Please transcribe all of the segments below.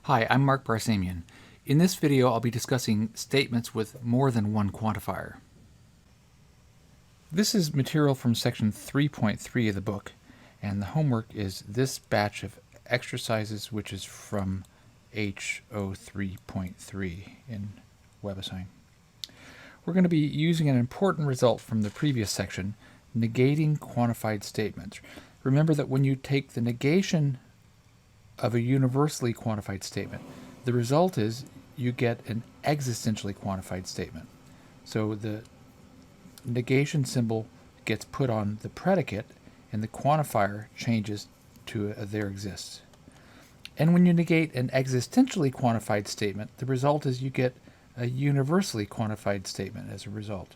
Hi, I'm Mark Barsamian. In this video, I'll be discussing statements with more than one quantifier. This is material from section 3.3 of the book, and the homework is this batch of exercises, which is from H03.3 in WebAssign. We're going to be using an important result from the previous section, negating quantified statements. Remember that when you take the negation of a universally quantified statement, the result is you get an existentially quantified statement. So the negation symbol gets put on the predicate and the quantifier changes to there exists. And when you negate an existentially quantified statement, the result is you get a universally quantified statement as a result.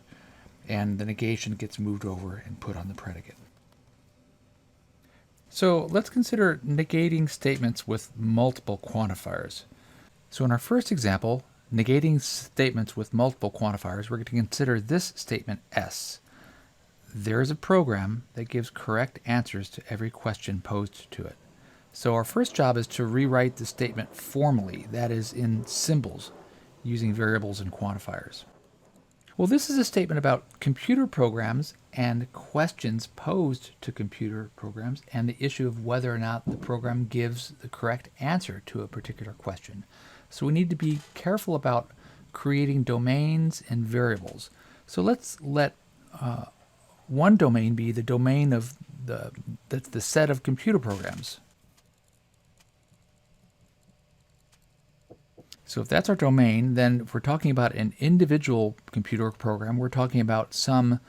And the negation gets moved over and put on the predicate. So let's consider negating statements with multiple quantifiers. So in our first example, negating statements with multiple quantifiers, we're going to consider this statement S. There is a program that gives correct answers to every question posed to it. So our first job is to rewrite the statement formally, that is in symbols, using variables and quantifiers. Well, this is a statement about computer programs and questions posed to computer programs and the issue of whether or not the program gives the correct answer to a particular question. So we need to be careful about creating domains and variables. So let's let one domain be the domain of the set of computer programs. So if that's our domain, then if we're talking about an individual computer program, we're talking about some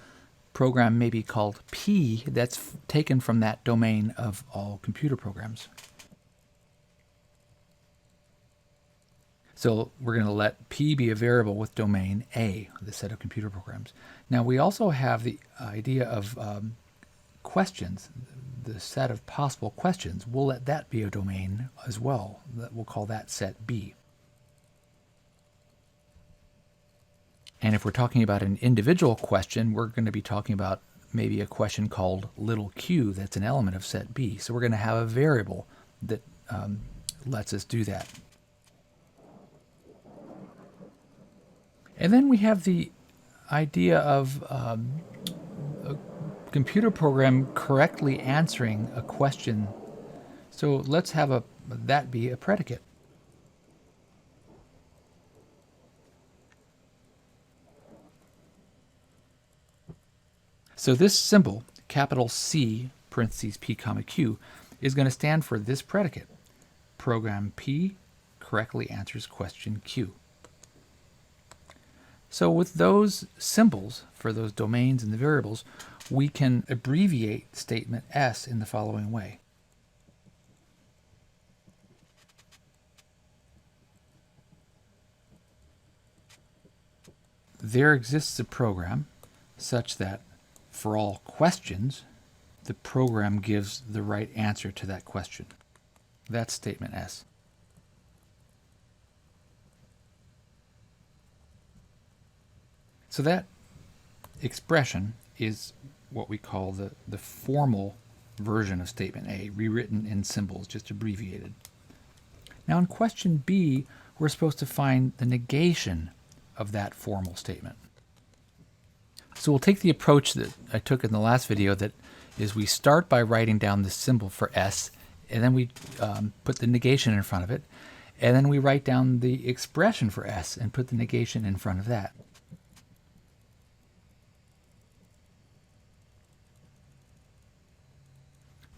program maybe called P that's taken from that domain of all computer programs. So we're going to let P be a variable with domain A, the set of computer programs. Now we also have the idea of questions, the set of possible questions. We'll let that be a domain as well. We'll call that set B. And if we're talking about an individual question, we're going to be talking about maybe a question called little q that's an element of set B. So we're going to have a variable that lets us do that. And then we have the idea of a computer program correctly answering a question. So let's have that be a predicate. So this symbol, capital C, parentheses P comma Q, is going to stand for this predicate. Program P correctly answers question Q. So with those symbols for those domains and the variables, we can abbreviate statement S in the following way. There exists a program such that for all questions, the program gives the right answer to that question. That's statement S. So that expression is what we call the formal version of statement A, rewritten in symbols, just abbreviated. Now in question B, we're supposed to find the negation of that formal statement. So we'll take the approach that I took in the last video, that is we start by writing down the symbol for S, and then we put the negation in front of it, and then we write down the expression for S and put the negation in front of that.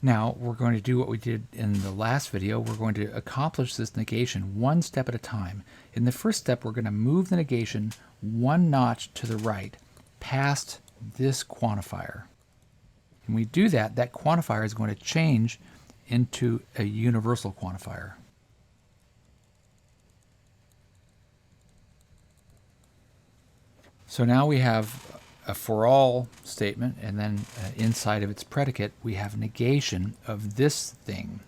Now we're going to do what we did in the last video. We're going to accomplish this negation one step at a time. In the first step, we're going to move the negation one notch to the right, past this quantifier. When we do that, that quantifier is going to change into a universal quantifier. So now we have a for all statement, and then inside of its predicate we have negation of this thing.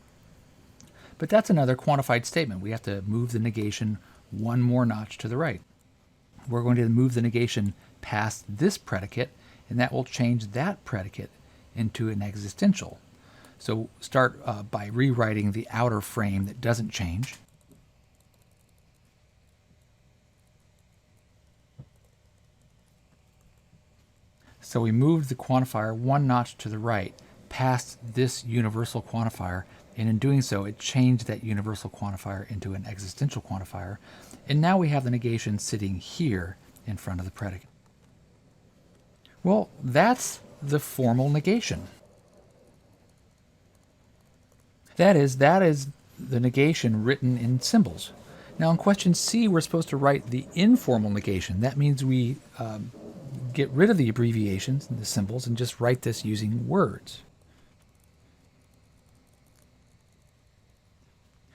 But that's another quantified statement. We have to move the negation one more notch to the right. We're going to move the negation past this predicate, and that will change that predicate into an existential. So start by rewriting the outer frame that doesn't change. So we moved the quantifier one notch to the right, past this universal quantifier, and in doing so, it changed that universal quantifier into an existential quantifier, and now we have the negation sitting here in front of the predicate. Well, that's the formal negation. That is the negation written in symbols. Now in question C, we're supposed to write the informal negation. That means we get rid of the abbreviations and the symbols and just write this using words.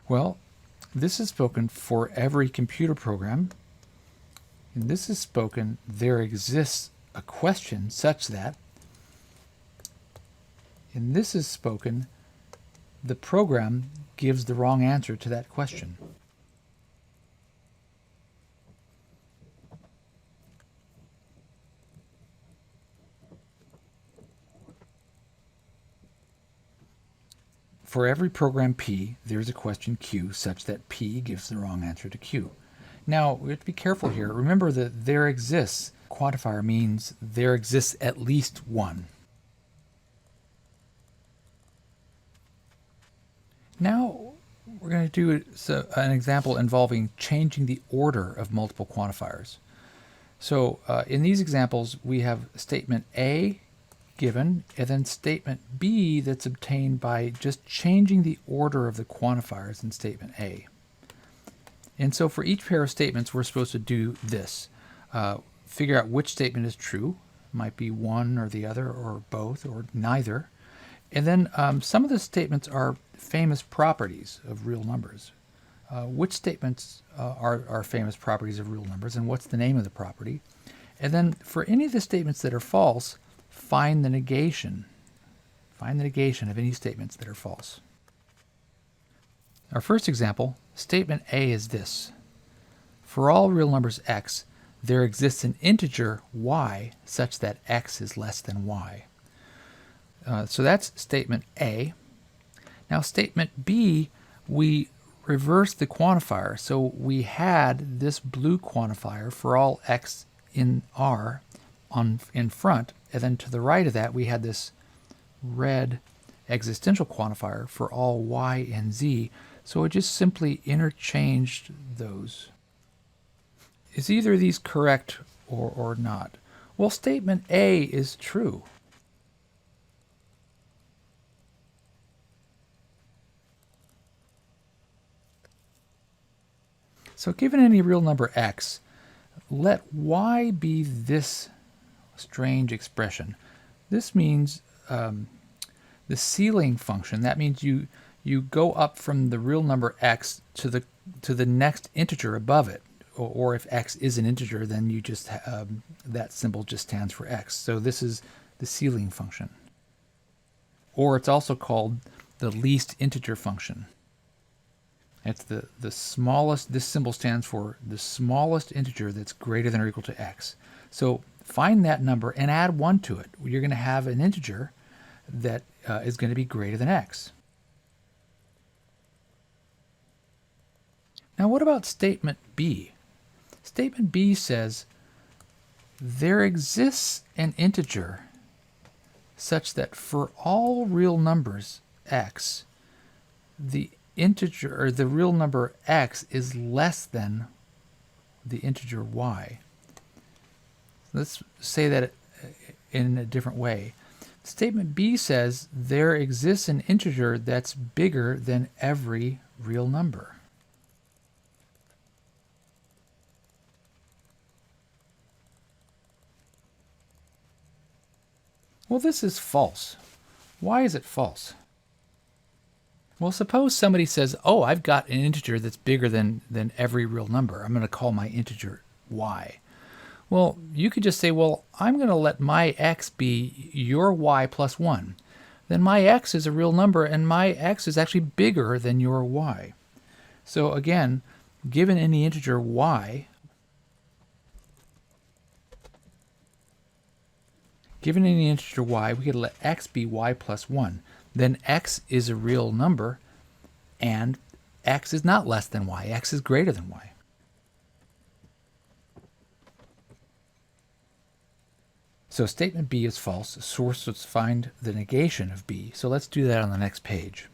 Well, this is spoken for every computer program, and this is spoken there exists a question such that, and this is spoken the program gives the wrong answer to that question. For every program P, there's a question Q such that P gives the wrong answer to Q. Now, we have to be careful here. Remember that there exists quantifier means there exists at least one. Now, we're going to do an example involving changing the order of multiple quantifiers. So in these examples, we have statement A given, and then statement B that's obtained by just changing the order of the quantifiers in statement A. And so for each pair of statements, we're supposed to do this. Figure out which statement is true. It might be one or the other, or both, or neither. And then some of the statements are famous properties of real numbers. Which statements are famous properties of real numbers, and what's the name of the property? And then for any of the statements that are false, find the negation. Find the negation of any statements that are false. Our first example, statement A is this. For all real numbers x, there exists an integer y such that x is less than y. So that's statement A. Now statement B, we reverse the quantifier. So we had this blue quantifier for all x in R in front, and then to the right of that we had this red existential quantifier for all y in z. So it just simply interchanged those. Is either of these correct or not? Well, statement A is true. So given any real number x, let y be this strange expression. This means the ceiling function. That means you go up from the real number x to the next integer above it. Or if x is an integer, then you just that symbol just stands for x. So this is the ceiling function. Or it's also called the least integer function. It's the smallest, this symbol stands for the smallest integer that's greater than or equal to x. So find that number and add 1 to it. You're going to have an integer that is going to be greater than x. Now what about statement B? Statement B says, there exists an integer such that for all real numbers x, the integer or the real number x is less than the integer y. Let's say that in a different way. Statement B says there exists an integer that's bigger than every real number. Well, this is false. Why is it false? Well, suppose somebody says, oh, I've got an integer that's bigger than every real number. I'm going to call my integer y. Well, you could just say, well, I'm going to let my x be your y plus 1. Then my x is a real number, and my x is actually bigger than your y. So again, given any integer y, we could let x be y plus 1. Then x is a real number, and x is not less than y. X is greater than y. So statement B is false. Source let's find the negation of B. So let's do that on the next page.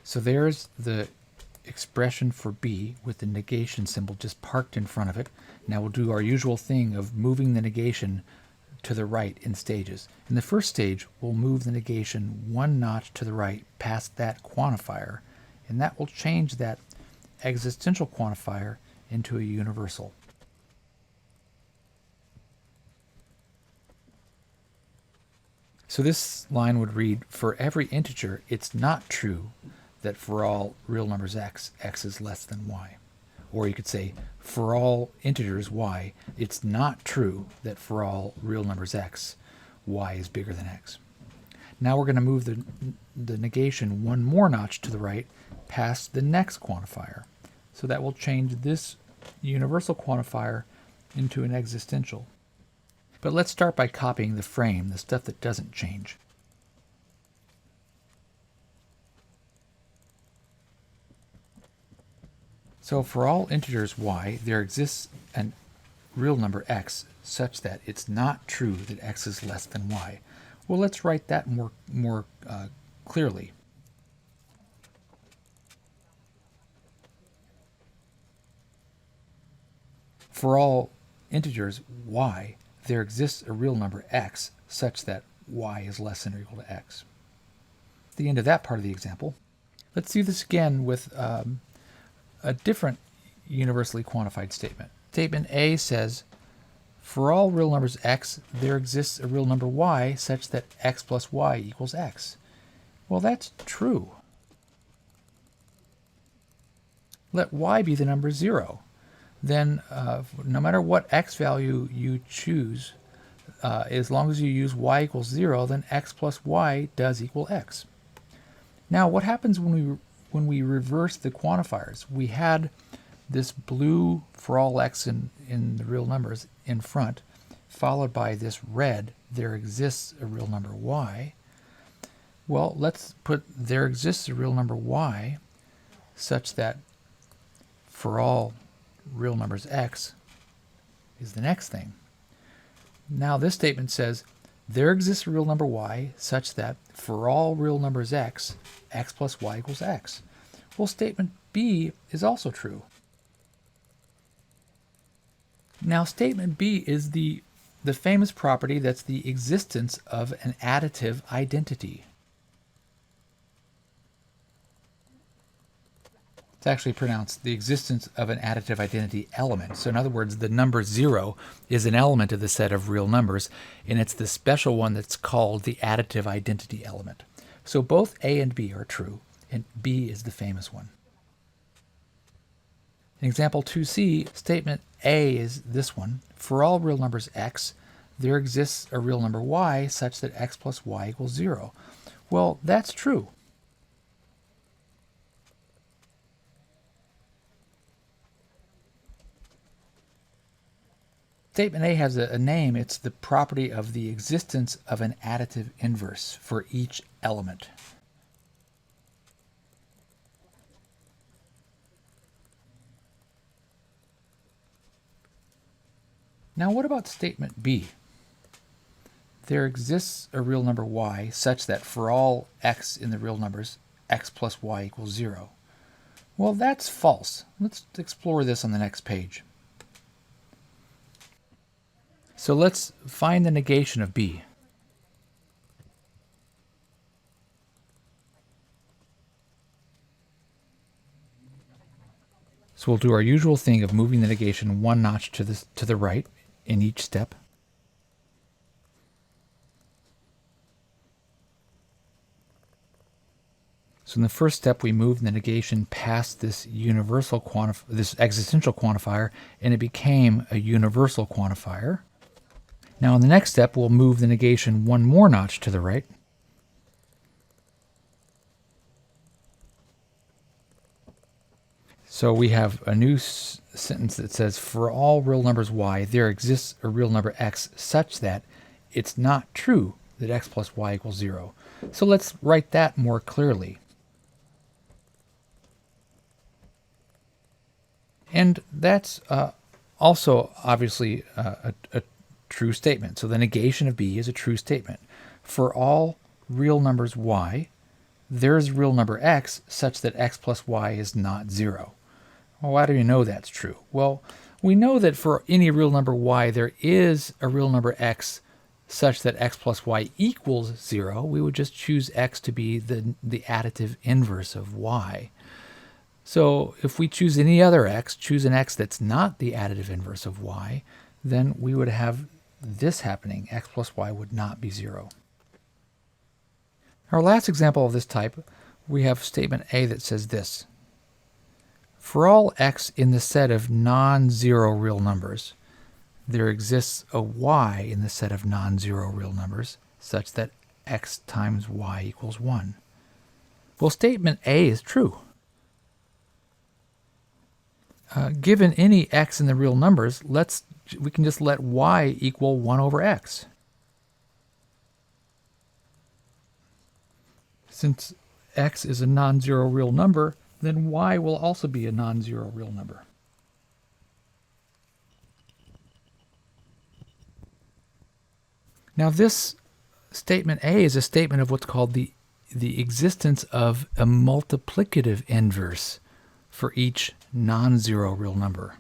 So there's the expression for B with the negation symbol just parked in front of it. Now we'll do our usual thing of moving the negation to the right in stages. In the first stage, we'll move the negation one notch to the right past that quantifier, and that will change that existential quantifier into a universal. So this line would read, for every integer, it's not true that for all real numbers x, x is less than y. Or you could say, for all integers y, it's not true that for all real numbers x, y is bigger than x. Now we're going to move the negation one more notch to the right past the next quantifier. So that will change this universal quantifier into an existential. But let's start by copying the frame, the stuff that doesn't change. So for all integers y, there exists a real number x such that it's not true that x is less than y. Well, let's write that more clearly. For all integers y, there exists a real number x such that y is less than or equal to x. At the end of that part of the example, let's do this again with a different universally quantified statement. Statement A says, for all real numbers x, there exists a real number y such that x plus y equals x. Well, that's true. Let y be the number 0. Then no matter what x value you choose, as long as you use y equals 0, then x plus y does equal x. Now, what happens when we reverse the quantifiers? We had this blue for all x in the real numbers in front, followed by this red, there exists a real number y. Well, let's put there exists a real number y such that for all real numbers x is the next thing. Now this statement says there exists a real number y such that for all real numbers x, x plus y equals x. Well, statement B is also true. Now statement B is the famous property that's the existence of an additive identity. It's actually pronounced the existence of an additive identity element. So in other words, the number 0 is an element of the set of real numbers, and it's the special one that's called the additive identity element. So both A and B are true, and B is the famous one. In example 2c, statement A is this one. For all real numbers x, there exists a real number y such that x plus y equals 0. Well, that's true. Statement A has a name. It's the property of the existence of an additive inverse for each element. Now what about statement B? There exists a real number y such that for all x in the real numbers, x plus y equals 0. Well, that's false. Let's explore this on the next page. So let's find the negation of B. So we'll do our usual thing of moving the negation one notch to the right in each step. So in the first step, we moved the negation past this this existential quantifier, and it became a universal quantifier. Now in the next step, we'll move the negation one more notch to the right. So we have a new sentence that says, for all real numbers y, there exists a real number x such that it's not true that x plus y equals 0. So let's write that more clearly. And that's also obviously a true statement. So the negation of B is a true statement. For all real numbers y, there is a real number x such that x plus y is not 0. Well, why do we know that's true? Well, we know that for any real number y, there is a real number x such that x plus y equals 0. We would just choose x to be the additive inverse of y. So if we choose any other x, choose an x that's not the additive inverse of y, then we would have this happening. X plus y would not be 0. Our last example of this type, we have statement A that says this. For all x in the set of non-zero real numbers, there exists a y in the set of non-zero real numbers such that x times y equals 1. Well, statement A is true. Given any x in the real numbers, we can just let y equal 1 over x. Since x is a non-zero real number, then y will also be a non-zero real number. Now this statement A is a statement of what's called the existence of a multiplicative inverse for each non-zero real number.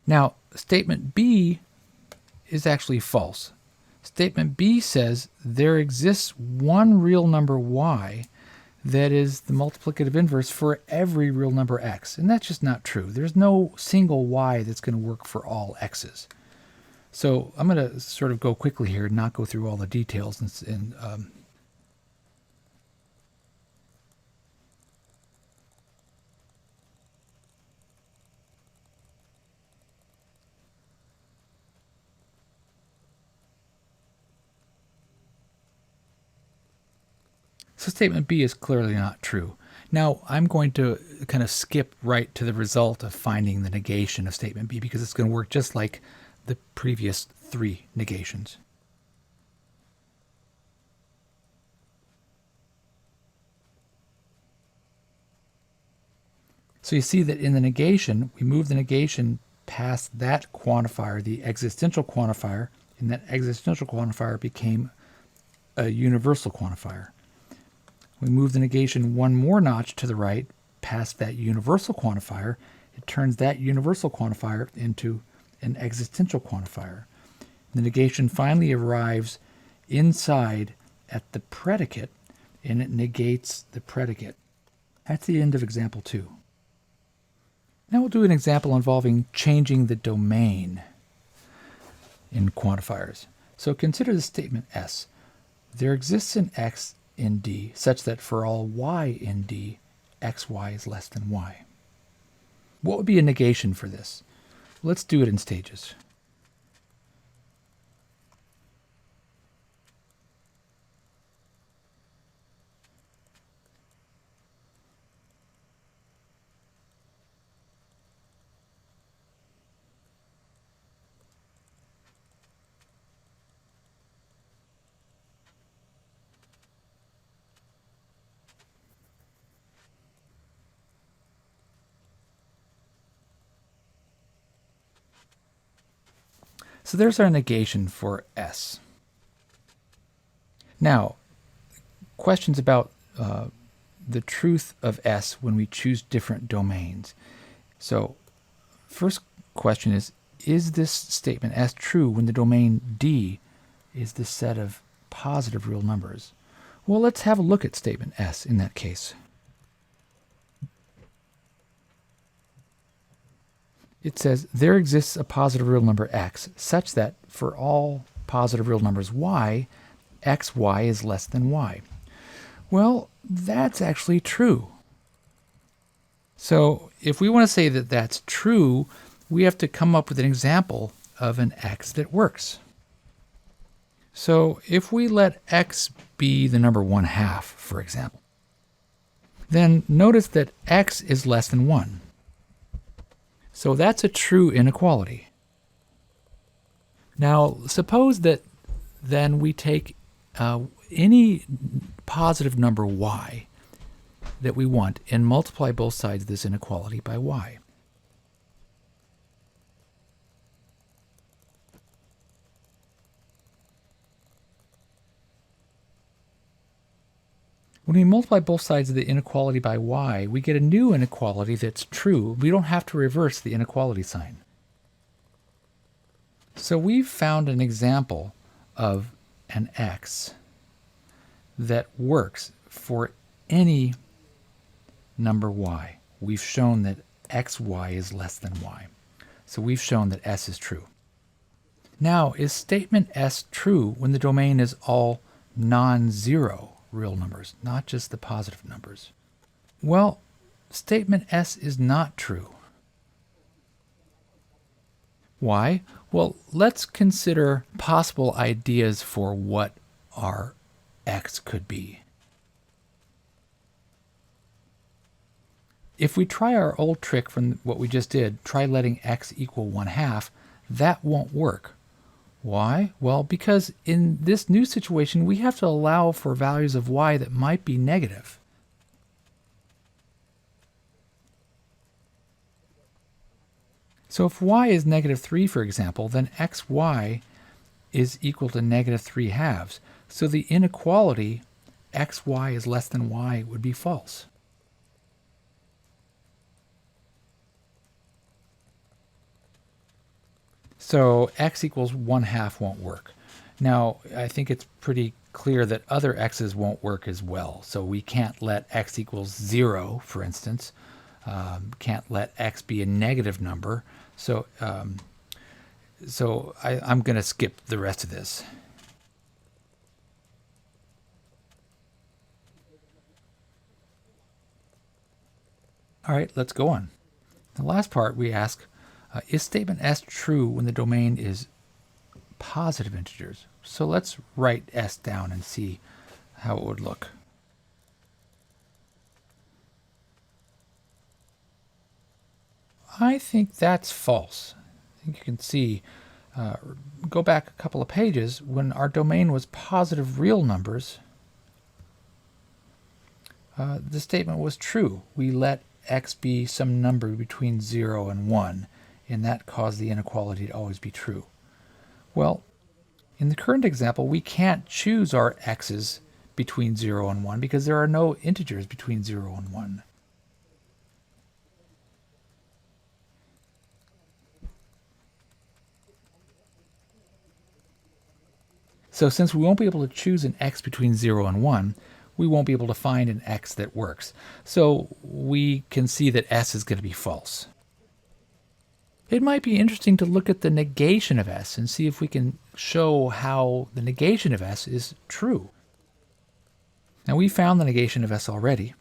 Now, statement B is actually false. Statement B says there exists one real number y that is the multiplicative inverse for every real number x. And that's just not true. There's no single y that's going to work for all x's. So I'm going to sort of go quickly here and not go through all the details. So statement B is clearly not true. Now I'm going to kind of skip right to the result of finding the negation of statement B because it's going to work just like the previous 3 negations. So you see that in the negation, we move the negation past that quantifier, the existential quantifier, and that existential quantifier became a universal quantifier. We move the negation one more notch to the right past that universal quantifier. It turns that universal quantifier into an existential quantifier. The negation finally arrives inside at the predicate, and it negates the predicate. That's the end of example 2. Now we'll do an example involving changing the domain in quantifiers. So consider the statement S. There exists an x in D such that for all y in D, xy is less than y. What would be a negation for this? Let's do it in stages. So there's our negation for S. Now, questions about the truth of S when we choose different domains. So first question is this statement S true when the domain D is the set of positive real numbers? Well, let's have a look at statement S in that case. It says there exists a positive real number x such that for all positive real numbers y, xy is less than y. Well, that's actually true. So if we want to say that that's true, we have to come up with an example of an x that works. So if we let x be the number 1/2, for example, then notice that x is less than 1. So that's a true inequality. Now, suppose that then we take any positive number y that we want and multiply both sides of this inequality by y. When we multiply both sides of the inequality by y, we get a new inequality that's true. We don't have to reverse the inequality sign. So we've found an example of an x that works for any number y. We've shown that xy is less than y. So we've shown that s is true. Now, is statement s true when the domain is all non-zero real numbers, not just the positive numbers? Well, statement s is not true. Why? Well, let's consider possible ideas for what our x could be. If we try our old trick from what we just did, try letting x equal 1/2, that won't work. Why? Well, because in this new situation, we have to allow for values of y that might be negative. So if y is -3, for example, then xy is equal to -3/2. So the inequality xy is less than y would be false. So x equals 1/2 won't work. Now, I think it's pretty clear that other x's won't work as well. So we can't let x equals 0, for instance. Can't let x be a negative number. So, I'm going to skip the rest of this. All right, let's go on. The last part we ask, is statement s true when the domain is positive integers? So let's write s down and see how it would look. I think that's false. I think you can see, go back a couple of pages, when our domain was positive real numbers, the statement was true. We let x be some number between 0 and 1, and that caused the inequality to always be true. Well, in the current example, we can't choose our x's between 0 and 1 because there are no integers between 0 and 1. So since we won't be able to choose an x between 0 and 1, we won't be able to find an x that works. So we can see that s is going to be false. It might be interesting to look at the negation of s and see if we can show how the negation of s is true. Now, we found the negation of s already.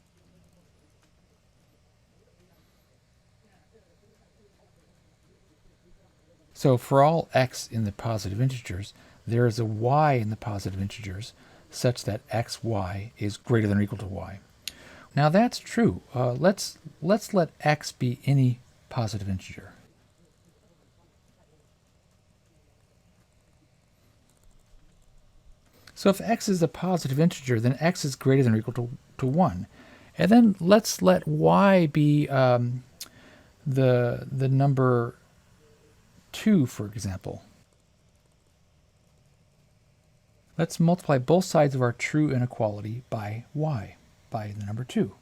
So for all x in the positive integers, there is a y in the positive integers such that xy is greater than or equal to y. Now that's true. Let's let x be any positive integer. So if x is a positive integer, then x is greater than or equal to 1. And then let's let y be the number 2, for example. Let's multiply both sides of our true inequality by y, by the number 2.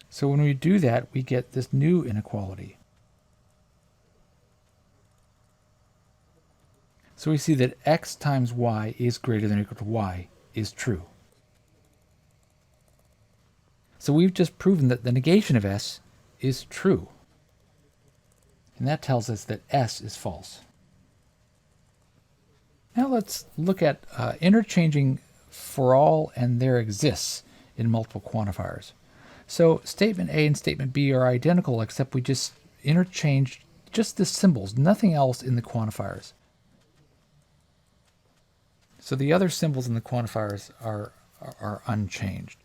So when we do that, we get this new inequality. So we see that x times y is greater than or equal to y is true. So we've just proven that the negation of s is true. And that tells us that s is false. Now let's look at interchanging for all and there exists in multiple quantifiers. So statement A and statement B are identical, except we just interchanged just the symbols, nothing else in the quantifiers. So the other symbols in the quantifiers are unchanged.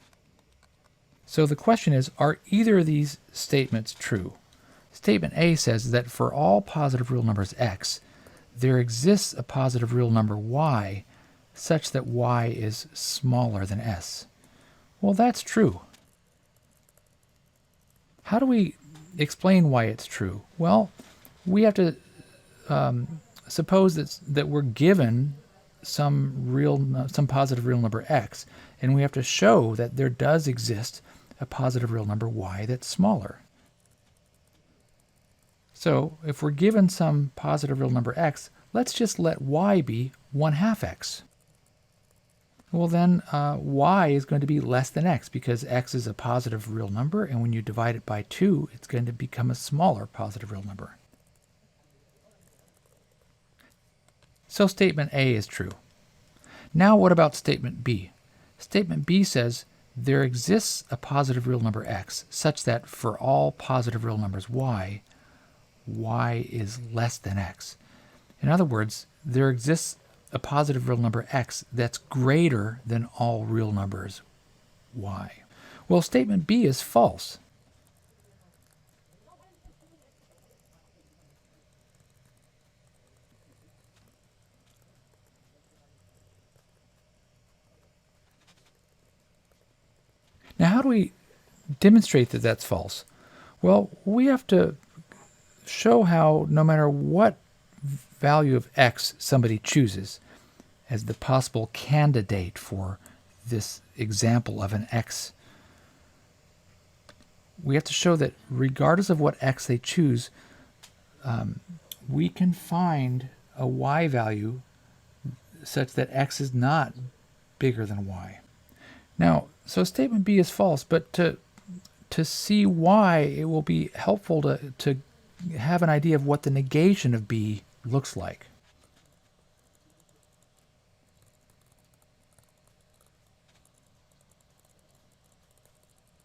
So the question is, are either of these statements true? Statement A says that for all positive real numbers x, there exists a positive real number y such that y is smaller than s. Well, that's true. How do we explain why it's true? Well, we have to suppose that we're given some positive real number x, and we have to show that there does exist a positive real number y that's smaller. So if we're given some positive real number x, let's just let y be 1/2 x. Well, then y is going to be less than x because x is a positive real number, and when you divide it by 2, it's going to become a smaller positive real number. So statement A is true. Now what about statement B? Statement B says there exists a positive real number x such that for all positive real numbers y is less than x. In other words, there exists a positive real number x that's greater than all real numbers y. Well, statement B is false. Now, how do we demonstrate that that's false? Well, we have to show how no matter what value of x somebody chooses as the possible candidate for this example of an x, we have to show that regardless of what x they choose, we can find a y value such that x is not bigger than y. Now, so statement B is false, but to see why, it will be helpful to have an idea of what the negation of B looks like.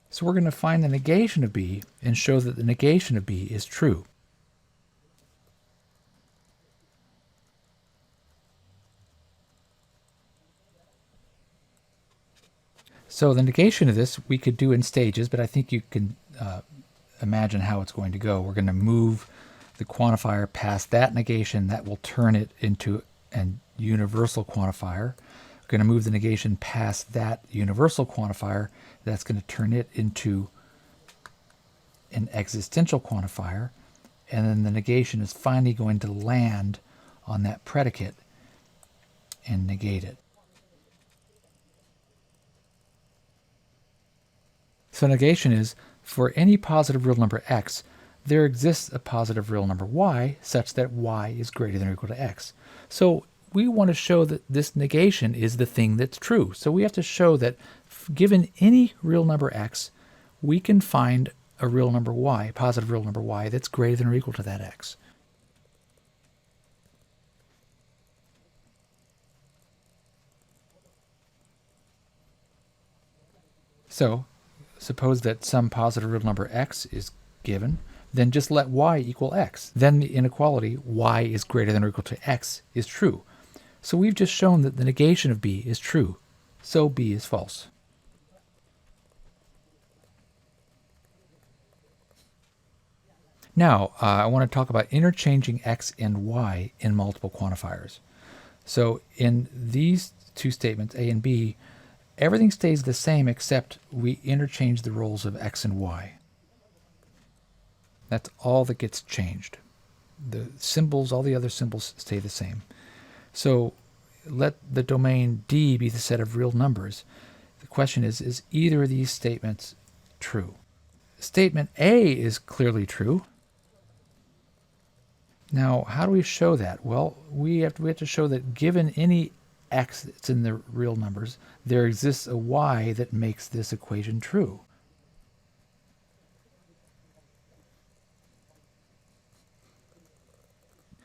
So we're going to find the negation of B and show that the negation of B is true. So the negation of this we could do in stages, but I think you can imagine how it's going to go. We're going to move the quantifier past that negation. That will turn it into a universal quantifier. We're going to move the negation past that universal quantifier. That's going to turn it into an existential quantifier. And then the negation is finally going to land on that predicate and negate it. So negation is, for any positive real number x, there exists a positive real number y such that y is greater than or equal to x. So we want to show that this negation is the thing that's true. So we have to show that given any real number x, we can find a real number y, positive real number y, that's greater than or equal to that x. So suppose that some positive real number x is given, then just let y equal x. Then the inequality y is greater than or equal to x is true. So we've just shown that the negation of B is true. So B is false. Now, I want to talk about interchanging x and y in multiple quantifiers. So in these two statements, A and B, everything stays the same except we interchange the roles of x and y. That's all that gets changed. The symbols, all the other symbols stay the same. So let the domain D be the set of real numbers. The question is either of these statements true? Statement A is clearly true. Now, how do we show that? Well, we have to show that given any x that's in the real numbers, there exists a y that makes this equation true.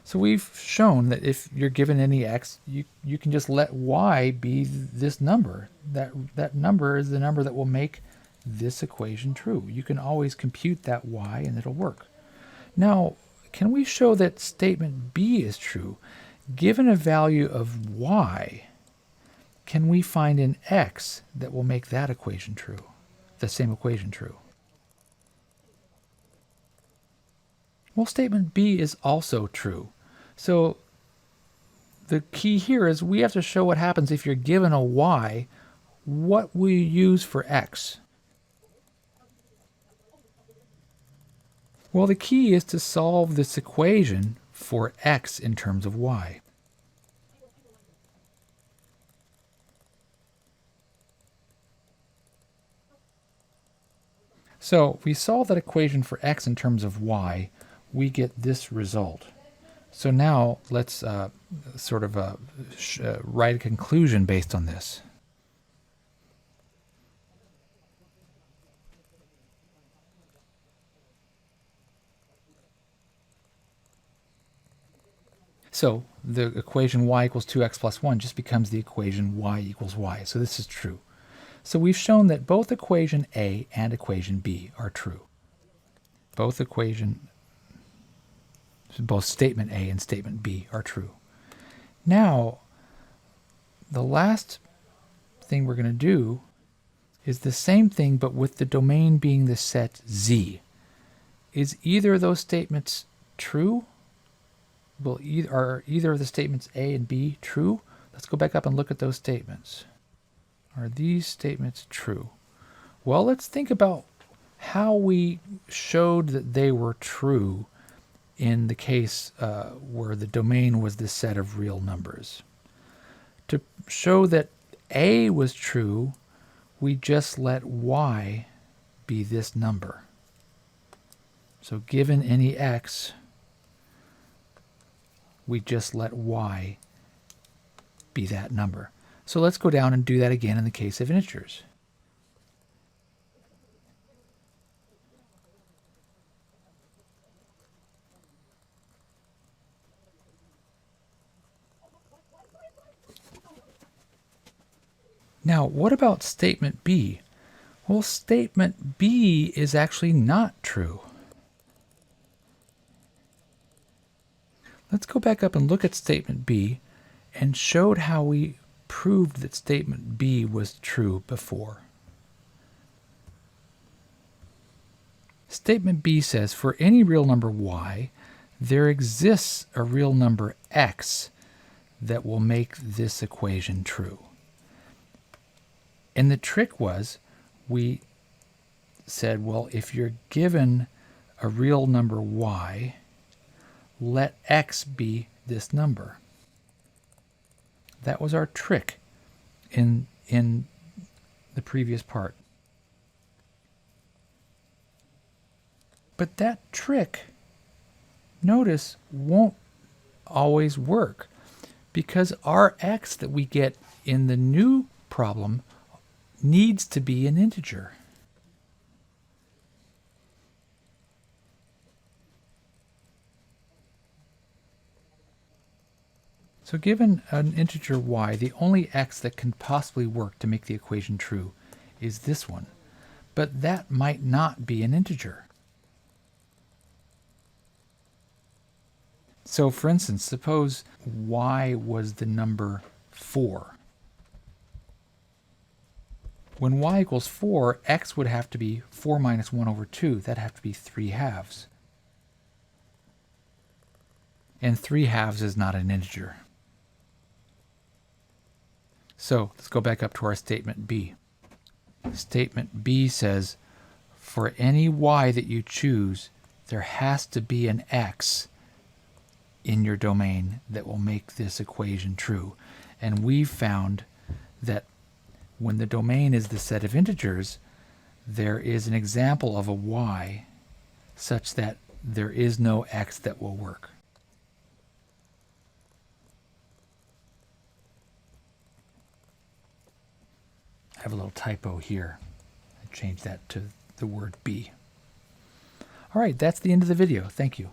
So we've shown that if you're given any x, you can just let y be this number. That number is the number that will make this equation true. You can always compute that y and it'll work. Now, can we show that statement B is true? Given a value of y, can we find an x that will make that equation true, the same equation true? Well, statement B is also true. So the key here is we have to show what happens if you're given a y, what will you use for x? Well, the key is to solve this equation for x in terms of y. So if we solve that equation for x in terms of y, we get this result. So now let's write a conclusion based on this. So the equation y equals 2x plus 1 just becomes the equation y equals y. So this is true. So we've shown that both equation A and equation B are true. Both statement A and statement B are true. Now, the last thing we're going to do is the same thing, but with the domain being the set Z. Is either of those statements true? Are either of the statements A and B true? Let's go back up and look at those statements. Are these statements true? Well, let's think about how we showed that they were true in the case where the domain was the set of real numbers. To show that A was true, we just let y be this number. So given any x, we just let y be that number. So let's go down and do that again in the case of integers. Now, what about statement B? Well, statement B is actually not true. Let's go back up and look at statement B and showed how we proved that statement B was true before. Statement B says for any real number y, there exists a real number x that will make this equation true. And the trick was, we said, well, if you're given a real number y, let x be this number. That was our trick in the previous part. But that trick, notice, won't always work, because our x that we get in the new problem needs to be an integer. So given an integer y, the only x that can possibly work to make the equation true is this one. But that might not be an integer. So for instance, suppose y was the number 4. When y equals 4, x would have to be 4 minus 1 over 2. That'd have to be 3/2. And 3/2 is not an integer. So let's go back up to our statement B. Statement B says, for any y that you choose, there has to be an x in your domain that will make this equation true. And we've found that when the domain is the set of integers, there is an example of a y such that there is no x that will work. I have a little typo here. I changed that to the word B. All right, that's the end of the video. Thank you.